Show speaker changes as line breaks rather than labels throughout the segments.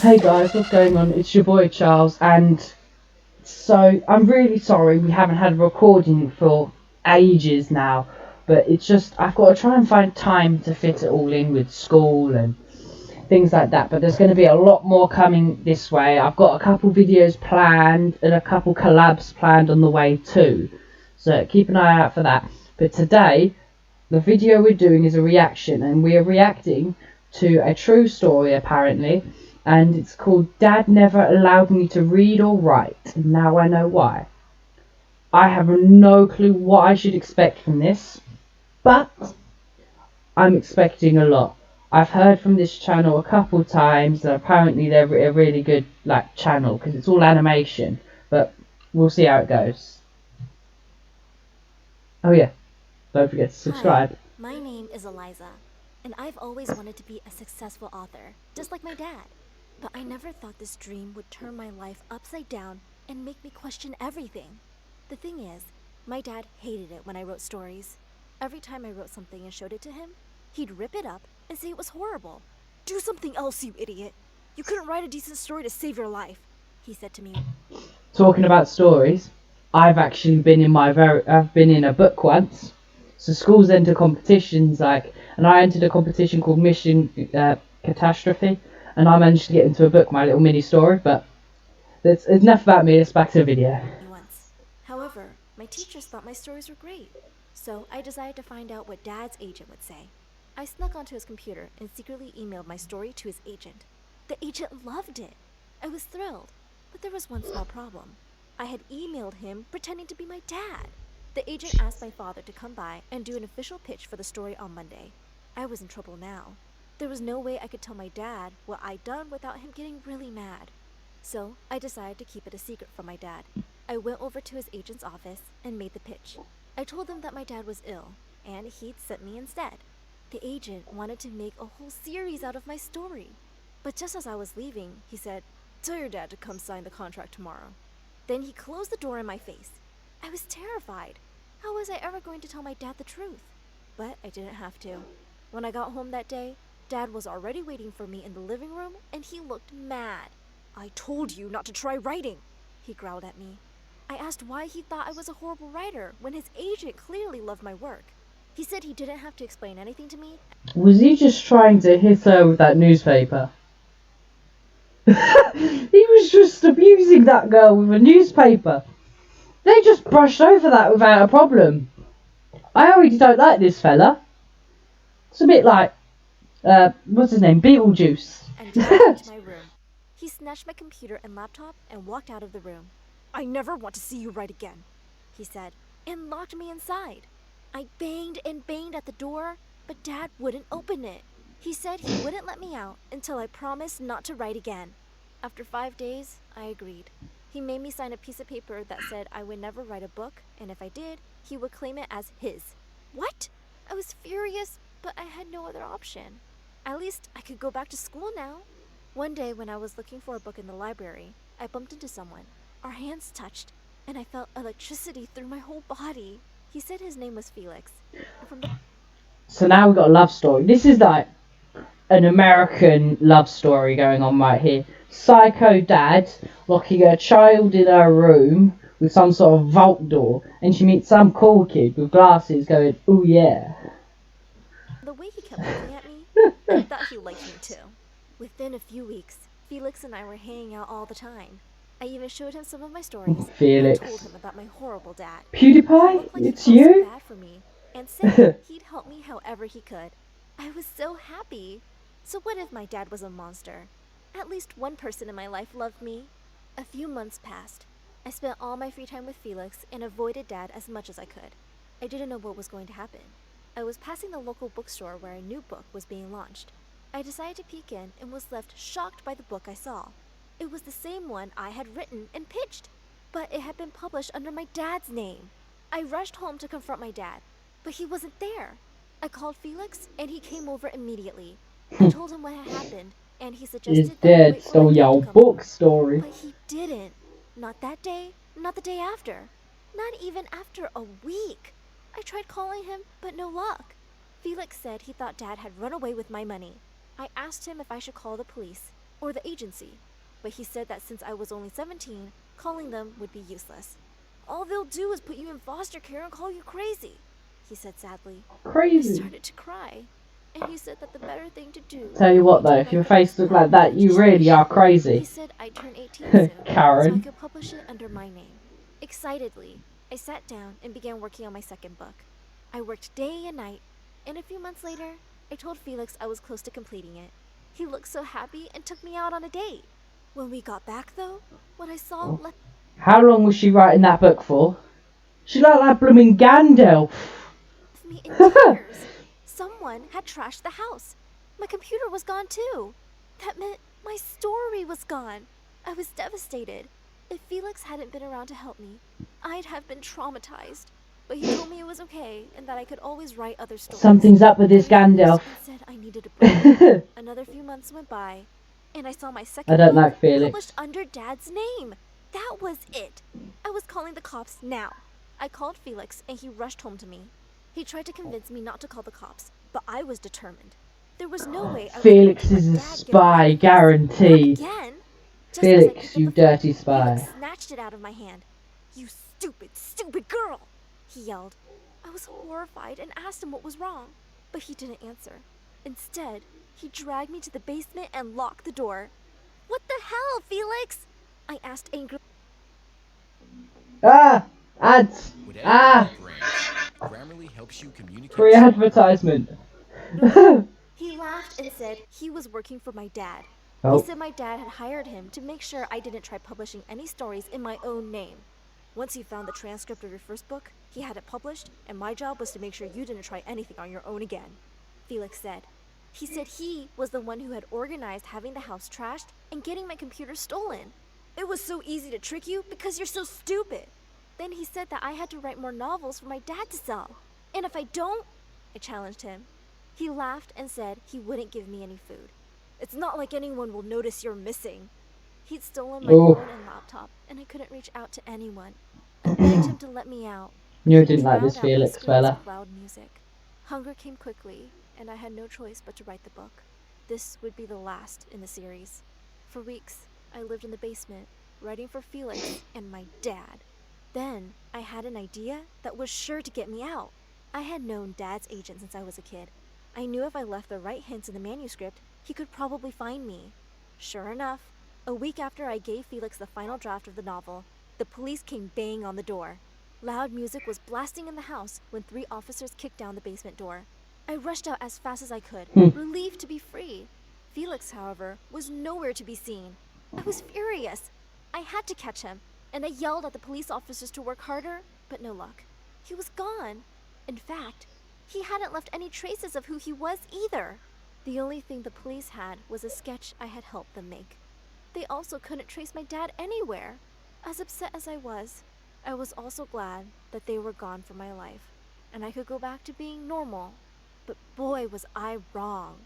Hey guys, what's going on? It's your boy Charles, and so I'm really sorry we haven't had a recording for ages now, but it's just I've got to try and find time to fit it all in with school and things like that. But there's going to be a lot more coming this way. I've got a couple videos planned and a couple collabs planned on the way too, so keep an eye out for that. But today, the video we're doing is a reaction, and we are reacting to a true story apparently, and it's called Dad Never Allowed Me to Read or Write, and Now I Know Why. I have no clue what I should expect from this, but I'm expecting a lot. I've heard from this channel a couple times that apparently they're a really good channel because it's all animation, but we'll see how it goes. Oh yeah, don't forget to subscribe.
Hi, my name is Eliza, and I've always wanted to be a successful author, just like my dad. But I never thought this dream would turn my life upside down and make me question everything. The thing is, my dad hated it when I wrote stories. Every time I wrote something and showed it to him, he'd rip it up and say it was horrible. "Do something else, you idiot. You couldn't write a decent story to save your life," he said to me.
Talking about stories, I've actually been I've been in a book once. So schools enter competitions and I entered a competition called Mission Catastrophe, and I managed to get into a book, my little mini story. But that's enough about me. Let's back to the video.
Once. However, my teachers thought my stories were great, so I decided to find out what Dad's agent would say. I snuck onto his computer and secretly emailed my story to his agent. The agent loved it. I was thrilled, but there was one small problem. I had emailed him pretending to be my dad. The agent asked my father to come by and do an official pitch for the story on Monday. I was in trouble now. There was no way I could tell my dad what I'd done without him getting really mad. So I decided to keep it a secret from my dad. I went over to his agent's office and made the pitch. I told him that my dad was ill, and he'd sent me instead. The agent wanted to make a whole series out of my story. But just as I was leaving, he said, "Tell your dad to come sign the contract tomorrow." Then he closed the door in my face. I was terrified. How was I ever going to tell my dad the truth? But I didn't have to. When I got home that day, Dad was already waiting for me in the living room, and he looked mad. "I told you not to try writing," he growled at me. I asked why he thought I was a horrible writer when his agent clearly loved my work. He said he didn't have to explain anything to me.
Was he just trying to hit her with that newspaper? He was just abusing that girl with a newspaper. They just brushed over that without a problem. I already don't like this fella. It's a bit like, what's his name? Beetlejuice.
And Dad into my room. He snatched my computer and laptop and walked out of the room. "I never want to see you write again," he said, and locked me inside. I banged and banged at the door, but Dad wouldn't open it. He said he wouldn't let me out until I promised not to write again. After 5 days, I agreed. He made me sign a piece of paper that said I would never write a book, and if I did, he would claim it as his. What? I was furious, but I had no other option. At least I could go back to school now. One day when I was looking for a book in the library, I bumped into someone. Our hands touched, and I felt electricity through my whole body. He said his name was Felix.
So now we've got a love story. This is like an American love story going on right here. Psycho dad locking her child in her room with some sort of vault door, and she meets some cool kid with glasses going, "Oh yeah."
The way he kept looking at me, I thought he liked me too. Within a few weeks, Felix and I were hanging out all the time. I even showed him some of my stories
Felix.
and told him about my horrible dad.
PewDiePie,
He looked like
it's
he felt so
you?
bad for me and said he'd help me however he could. I was so happy. So what if my dad was a monster? At least one person in my life loved me. A few months passed. I spent all my free time with Felix and avoided Dad as much as I could. I didn't know what was going to happen. I was passing the local bookstore where a new book was being launched. I decided to peek in and was left shocked by the book I saw. It was the same one I had written and pitched, but it had been published under my dad's name. I rushed home to confront my dad, but he wasn't there. I called Felix, and he came over immediately. I told him what had happened, and he
His
suggested that I
dad
wait for
stole
my dad
your
to come
book
home.
story.
But he didn't. Not that day, not the day after. Not even after a week. I tried calling him, but no luck. Felix said he thought Dad had run away with my money. I asked him if I should call the police. or the agency, but he said that since I was only 17, calling them would be useless. All they'll do is put you in foster care and call you crazy, he said sadly. I
Crazy.
started to cry, and he said that the better thing to do
Tell you
would
what
be to
though, if
write
your
the
face
best
looked
part
like that,
of
you
each
really are
chapter. He
crazy.
said I'd turn 18 soon, so I
Karen.
could publish it under my name. Excitedly, I sat down and began working on my second book. I worked day and night, and a few months later, I told Felix I was close to completing it. He looked so happy and took me out on a date. When we got back, though, what I saw left
How long was she writing that book for? She looked like blooming Gandalf.
me in tears. Someone had trashed the house. My computer was gone too. That meant my story was gone. I was devastated. If Felix hadn't been around to help me, I'd have been traumatized. But he told me it was okay and that I could always write other stories.
Something's up with this
I refused
Gandalf.
and said I needed a break. Another few months went by, and I saw my
I
second
don't
book
like Felix.
published under Dad's name. That was it. I was calling the cops now. I called Felix, and he rushed home to me. He tried to convince me not to call the cops, but I was determined. There was no way I was
Felix
going to
is a
let Dad get away
spy,
with this.
guaranteed.
Not again. Just as I
Felix,
picked
you
up the phone,
dirty spy.
Felix snatched it out of my hand. "You stupid, stupid girl!" he yelled. I was horrified and asked him what was wrong, but he didn't answer. Instead, he dragged me to the basement and locked the door. "What the hell, Felix?" I asked angrily.
Ah! Ads!
With
Ah!
Grammarly helps you communicate
Free
smarter.
advertisement.
He laughed and said he was working for my dad. He
Oh.
said my dad had hired him to make sure I didn't try publishing any stories in my own name. Once he found the transcript of your first book, he had it published, and my job was to make sure you didn't try anything on your own again, Felix said. He said he was the one who had organized having the house trashed and getting my computer stolen. "It was so easy to trick you because you're so stupid." Then he said that I had to write more novels for my dad to sell. And if I don't, I challenged him. He laughed and said he wouldn't give me any food. "It's not like anyone will notice you're missing." He'd stolen my
Oh.
phone and laptop, and I couldn't reach out to anyone. I begged him to let me out, but
You
he
didn't like
drowned
this
out my
Felix
screams
fella.
with loud music. Hunger came quickly, and I had no choice but to write the book. This would be the last in the series. For weeks, I lived in the basement, writing for Felix and my dad. Then, I had an idea that was sure to get me out. I had known Dad's agent since I was a kid. I knew if I left the right hints in the manuscript, he could probably find me. Sure enough, a week after I gave Felix the final draft of the novel, the police came banging on the door. Loud music was blasting in the house when 3 officers kicked down the basement door. I rushed out as fast as I could, relieved to be free. Felix, however, was nowhere to be seen. I was furious. I had to catch him, and I yelled at the police officers to work harder, but no luck. He was gone. In fact, he hadn't left any traces of who he was either. The only thing the police had was a sketch I had helped them make. They also couldn't trace my dad anywhere. As upset as I was also glad that they were gone from my life, and I could go back to being normal. But boy, was I wrong.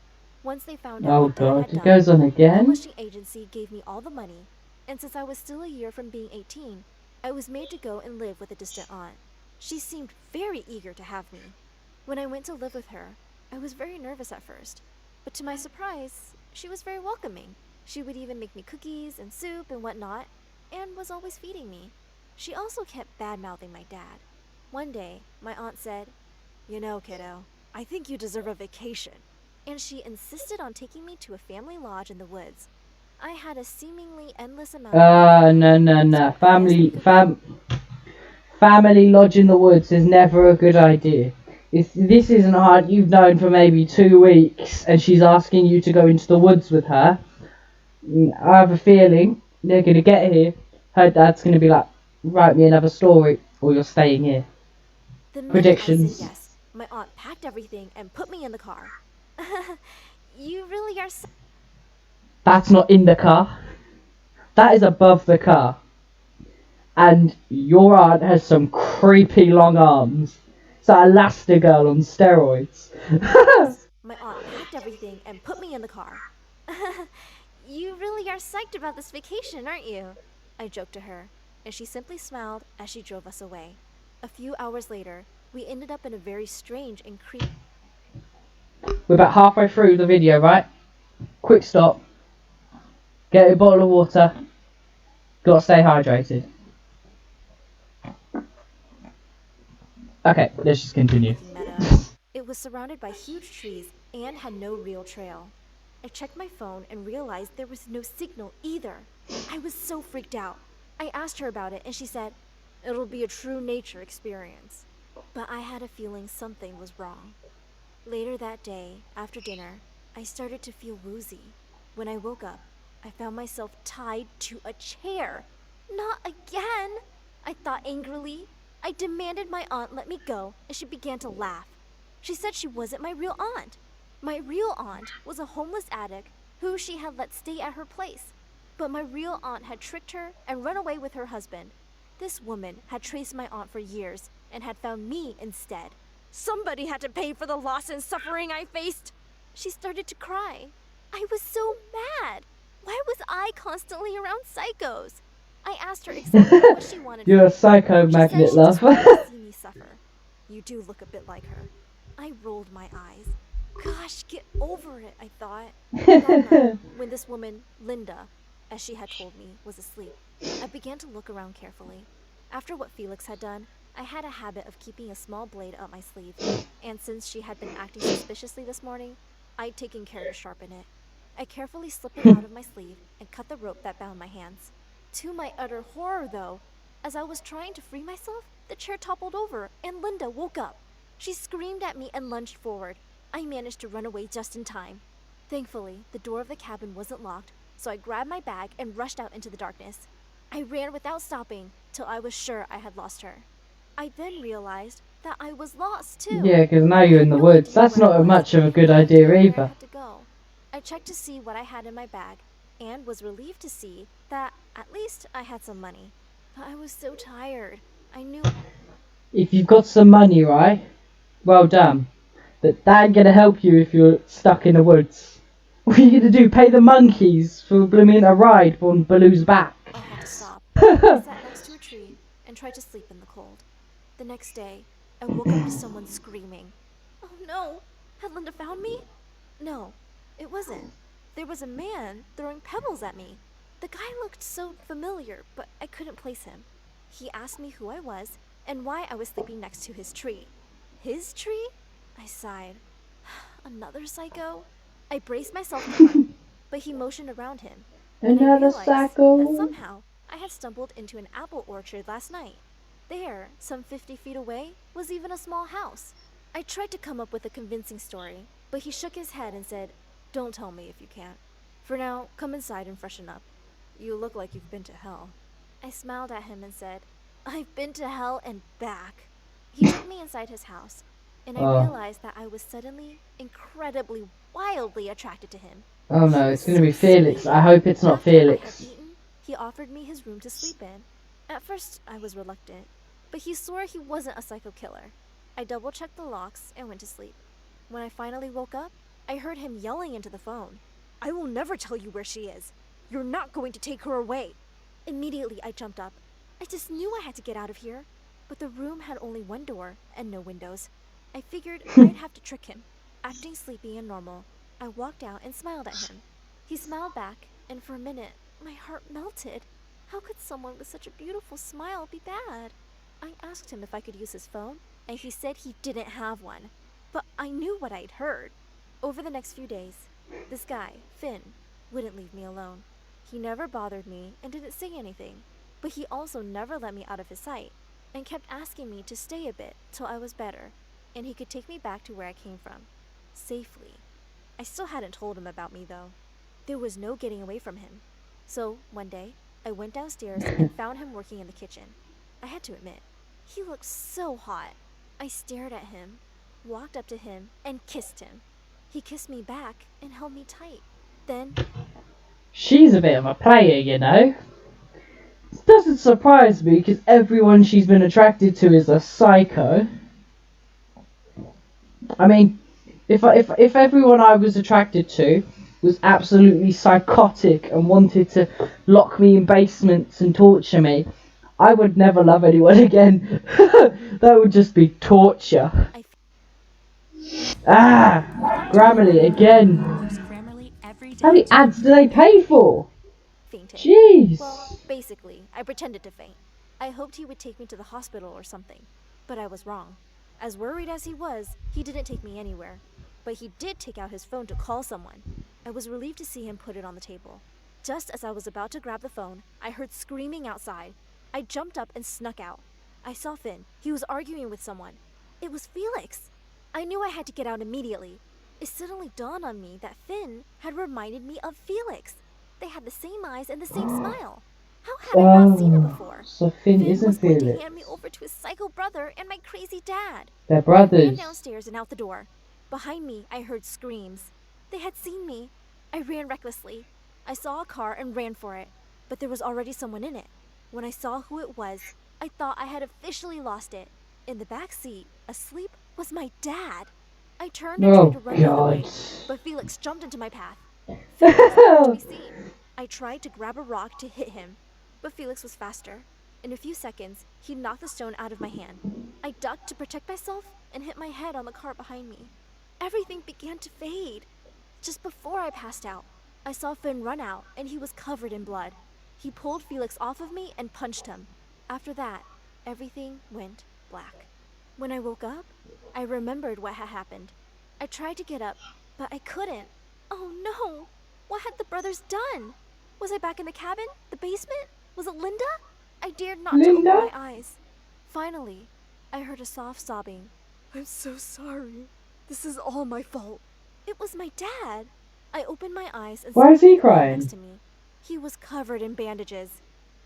Once they found out
Oh
what Dad
god,
had
it
done,
goes on
the
again?
publishing agency gave me all the money, and since I was still a year from being 18, I was made to go and live with a distant aunt. She seemed very eager to have me. When I went to live with her, I was very nervous at first, but to my surprise, she was very welcoming. She would even make me cookies and soup and whatnot, and was always feeding me. She also kept bad-mouthing my dad. One day, my aunt said, "You know, kiddo, I think you deserve a vacation." And she insisted on taking me to a family lodge in the woods. I had a seemingly endless amount of
No.
so I guess
Family,
we could go.
family lodge in the woods is never a good idea. This isn't hard. You've known for maybe 2 weeks, and she's asking you to go into the woods with her. I have a feeling they're gonna get here. Her dad's gonna be like, "Write me another story, or you're staying here."
The minute
Predictions.
I said yes, my aunt packed everything and put me in the car. "You really are so..."
That's not in the car. That is above the car. And your aunt has some creepy long arms. It's like Elastigirl on steroids.
My aunt packed everything and put me in the car. "You really are psyched about this vacation, aren't you?" I joked to her, and she simply smiled as she drove us away. A few hours later, we ended up in a very strange and creepy...
We're about halfway through the video, right? Quick stop. Get a bottle of water. Gotta stay hydrated. Okay, let's just continue.
Meadow. It was surrounded by huge trees and had no real trail. I checked my phone and realized there was no signal either. I was so freaked out. I asked her about it and she said, "It'll be a true nature experience." But I had a feeling something was wrong. Later that day, after dinner, I started to feel woozy. When I woke up, I found myself tied to a chair. Not again! I thought angrily. I demanded my aunt let me go, and she began to laugh. She said she wasn't my real aunt. My real aunt was a homeless addict who she had let stay at her place. But my real aunt had tricked her and run away with her husband. This woman had traced my aunt for years and had found me instead. Somebody had to pay for the loss and suffering I faced. She started to cry. I was so mad. Why was I constantly around psychos? I asked her exactly what she wanted.
You're a psycho
She said
magnet,
she
love.
just wanted to see me suffer. You do look a bit like her. I rolled my eyes. Gosh, get over it, I thought. That night, when this woman, Linda, as she had told me, was asleep, I began to look around carefully. After what Felix had done, I had a habit of keeping a small blade up my sleeve, and since she had been acting suspiciously this morning, I'd taken care to sharpen it. I carefully slipped it out of my sleeve and cut the rope that bound my hands. To my utter horror, though, as I was trying to free myself, the chair toppled over and Linda woke up. She screamed at me and lunged forward. I managed to run away just in time. Thankfully, the door of the cabin wasn't locked, so I grabbed my bag and rushed out into the darkness. I ran without stopping till I was sure I had lost her. I then realized that I was lost too.
Yeah, because now you're in the
No
woods.
idea
That's
where I
not
was,
much of a good
no
idea
where I
either.
had to go. I checked to see what I had in my bag and was relieved to see that at least I had some money. But I was so tired. I knew
If you've got some money, right? Well done. But that ain't gonna help you if you're stuck in the woods. What are you gonna do? Pay the monkeys for blooming a ride on Baloo's back?
I had to stop. I sat next to a tree and tried to sleep in the cold. The next day, I woke up to someone screaming. Oh no! Had Linda found me? No, it wasn't. There was a man throwing pebbles at me. The guy looked so familiar, but I couldn't place him. He asked me who I was and why I was sleeping next to his tree. His tree? I sighed. Another psycho? I braced myself to run, but he motioned around him. And I
Another
realized that
psycho.
somehow I had stumbled into an apple orchard last night. There, some 50 feet away, was even a small house. I tried to come up with a convincing story, but he shook his head and said, "Don't tell me if you can't. For now, come inside and freshen up. You look like you've been to hell." I smiled at him and said, "I've been to hell and back." He took me inside his house, and I
Oh.
realized that I was suddenly, incredibly, wildly attracted to him.
Oh no,
He
it's
was
gonna be
so
Felix.
sweet.
I hope it's not
After I had
Felix.
eaten, he offered me his room to sleep in. At first, I was reluctant, but he swore he wasn't a psycho killer. I double-checked the locks and went to sleep. When I finally woke up, I heard him yelling into the phone. "I will never tell you where she is. You're not going to take her away." Immediately, I jumped up. I just knew I had to get out of here. But the room had only one door and no windows. I figured I'd have to trick him. Acting sleepy and normal, I walked out and smiled at him. He smiled back, and for a minute, my heart melted. How could someone with such a beautiful smile be bad? I asked him if I could use his phone, and he said he didn't have one. But I knew what I'd heard. Over the next few days, this guy, Finn, wouldn't leave me alone. He never bothered me and didn't say anything, but he also never let me out of his sight and kept asking me to stay a bit till I was better and he could take me back to where I came from, safely. I still hadn't told him about me, though. There was no getting away from him. So, one day, I went downstairs and found him working in the kitchen. I had to admit, he looked so hot. I stared at him, walked up to him, and kissed him. He kissed me back and held me tight. Then,
She's a bit of a player, you know. It doesn't surprise me because everyone she's been attracted to is a psycho. I mean, if everyone I was attracted to was absolutely psychotic and wanted to lock me in basements and torture me, I would never love anyone again. That would just be torture. Ah, Grammarly again.
Use Grammarly every day.
How many ads do they pay for?
fainted.
Jeez.
Well, basically, I pretended to faint. I hoped he would take me to the hospital or something, but I was wrong. As worried as he was, he didn't take me anywhere. But he did take out his phone to call someone. I was relieved to see him put it on the table. Just as I was about to grab the phone, I heard screaming outside. I jumped up and snuck out. I saw Finn. He was arguing with someone. It was Felix. I knew I had to get out immediately. It suddenly dawned on me that Finn had reminded me of Felix. They had the same eyes and the same smile. How had I not seen him before?
So Finn
Finn
isn't
was going to
Felix.
hand me over to his psycho brother and my crazy dad.
They're
I ran
brothers.
downstairs and out the door. Behind me, I heard screams. They had seen me. I ran recklessly. I saw a car and ran for it, but there was already someone in it. When I saw who it was, I thought I had officially lost it. In the back seat, asleep, was my dad. I turned and
Oh
tried to run the other way,
God.
but Felix jumped into my path. Felix was nowhere to be seen. I tried to grab a rock to hit him, but Felix was faster. In a few seconds, he knocked the stone out of my hand. I ducked to protect myself and hit my head on the car behind me. Everything began to fade. Just before I passed out, I saw Finn run out and he was covered in blood. He pulled Felix off of me and punched him. After that, everything went black. When I woke up, I remembered what had happened. I tried to get up, but I couldn't. Oh no! What had the brothers done? Was I back in the cabin? The basement? Was it Linda? I dared not to open
Linda?
my eyes. Finally, I heard a soft sobbing. I'm so sorry. This is all my fault. It was my dad. I opened my eyes and
Why is
saw
he
him lying
crying?
next to me. He was covered in bandages.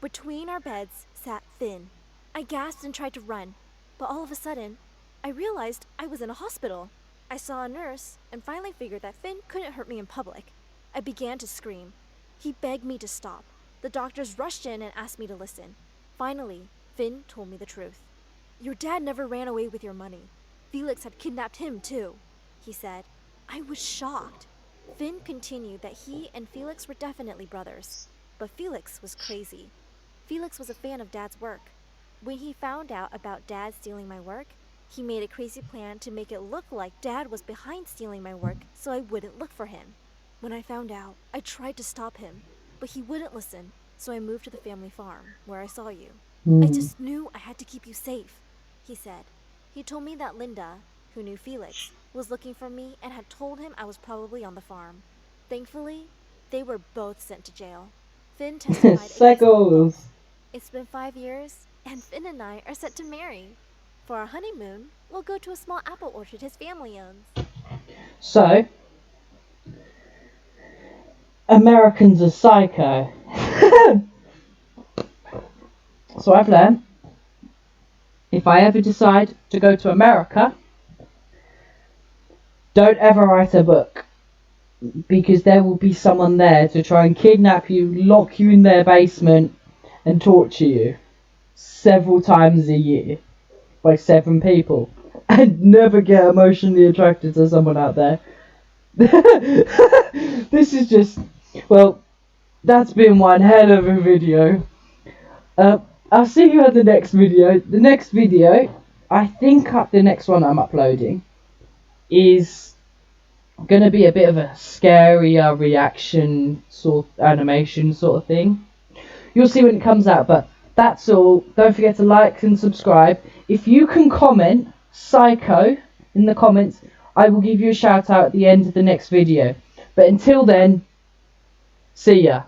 Between our beds sat Finn. I gasped and tried to run, but all of a sudden, I realized I was in a hospital. I saw a nurse and finally figured that Finn couldn't hurt me in public. I began to scream. He begged me to stop. The doctors rushed in and asked me to listen. Finally, Finn told me the truth. Your dad never ran away with your money. Felix had kidnapped him too, he said. I was shocked. Finn continued that he and Felix were definitely brothers, but Felix was crazy. Felix was a fan of Dad's work. When he found out about Dad stealing my work, he made a crazy plan to make it look like Dad was behind stealing my work so I wouldn't look for him. When I found out, I tried to stop him, but he wouldn't listen, so I moved to the family farm, where I saw you. I just knew I had to keep you safe, he said. He told me that Linda, who knew Felix, was looking for me and had told him I was probably on the farm. Thankfully, they were both sent to jail. Finn testified against them both.
Psychos.
It's been 5 years, and Finn and I are set to marry. For our honeymoon, we'll go to a small apple orchard his family owns.
So, Americans are psycho. So I've learned, if I ever decide to go to America, don't ever write a book. Because there will be someone there to try and kidnap you, lock you in their basement, and torture you several times a year by 7 people. And never get emotionally attracted to someone out there. This is just, well, that's been one hell of a video. I'll see you at the next video. The next video, I think the next one I'm uploading is gonna be a bit of a scarier reaction sort animation sort of thing. You'll see when it comes out, but that's all. Don't forget to like and subscribe. If you can comment psycho in the comments, I will give you a shout out at the end of the next video. But until then, see ya.